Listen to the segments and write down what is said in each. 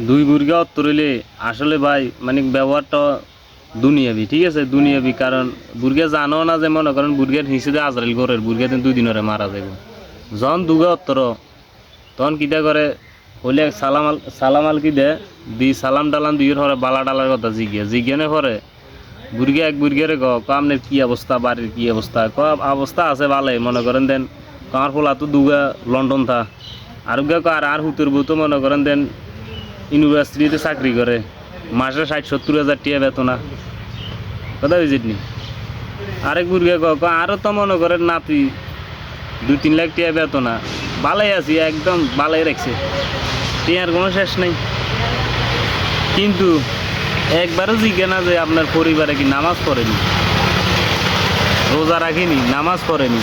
দুই বুর্গা অত্তরইলে আসলে ভাই মানে ব্যবহারটা দুনিয়াবি, ঠিক আছে, দুনিয়াবি। কারণ বুর্গা জানো না যে মনে করেন বুর্গের হিসেবে আজরাইল ঘরের বুর্গা দিন 2 দিন মারা যাব। যখন দুগা অত্তর তখন কিটা করে হইলে সালাম আল কি দে দি সালাম ডালাম দিয়ে হরে বালা ডালার কথা জিজ্ঞানে পরে বুর্গা এক বুর্গেরে আপনার কি অবস্থা, বাড়ির কি অবস্থা, অবস্থা আছে ভালোই মনে করেন দেন। আমার ফোলা তো দুগা লন্ডন থা আরোগ্য আর হুতুর বউ তো মনে করেন দেন ইউনিভার্সিটিতে চাকরি করে, মাসে 60-70 হাজার টিয়া বেতনা, কথা বুঝিনি। আরেক বুর্গে আরও তো মনে করেন নাতি 2-3 লাখ টিয়া বেতনা, ভালোই আছি একদম ভালোই রাখছে, টিয়ার কোনো শেষ নেই। কিন্তু একবারও জিজ্ঞে না যে আপনার পরিবারে কি নামাজ পড়েনি, রোজা রাখেনি, নামাজ পড়েনি,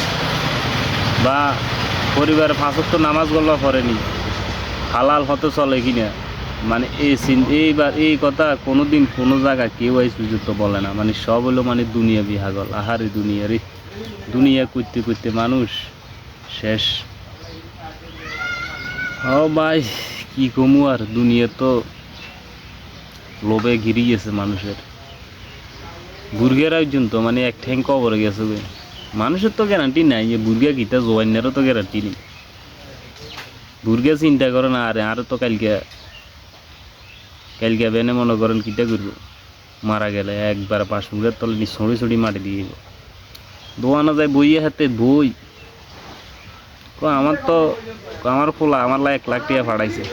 বা পরিবারে 5 ওয়াক্ত নামাজ গল্লা পড়েনি, হালাল হতে চলে কিনা, মানে এইবার এই কথা কোনো দিন কোনো জায়গায় কেউ এই সুযোগ তো বলে না। মানে সব হলো মানে দুনিয়া বিহাগল, আহারে দুনিয়ারে দুনিয়া করতে করতে মানুষ শেষ। ও ভাই কি কমু আর, দুনিয়া তো লোভে ঘিরে গেছে মানুষের। বুর্গের একজন তো মানে এক ঠ্যাং কবরে গেছে। মানুষের তো গ্যারান্টি নাই যে বুর্গা কিতা জোয়ান্নেরও তো গ্যারান্টি নেই। বুর্গা চিন্তা করে না আরে তো কালকে বেনে মনে করেন কিটা করবো, মারা গেলে একবার 5 ফুটের তলে ছড়ি ছড়ি মাটি দিয়ে দোয়ানো যায় বইয়ে হাতে বই। আমার ফোলা আমার 1 লাখ টাকা ফাড়াইছে,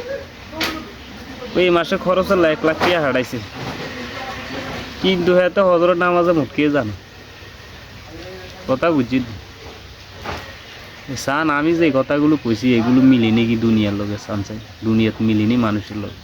এই মাসে খরচ 1 লাখ টাকা হারাইছে। কিন্তু হ্যাঁ তো হজরত নামাজে মুটকে জানো, কথা বুঝছি সান। আমি যে কথাগুলো কইছি এগুলো মিলিনি কি দুনিয়ার লোকের সান চাই, দুনিয়াত মিলিনি মানুষের লোক।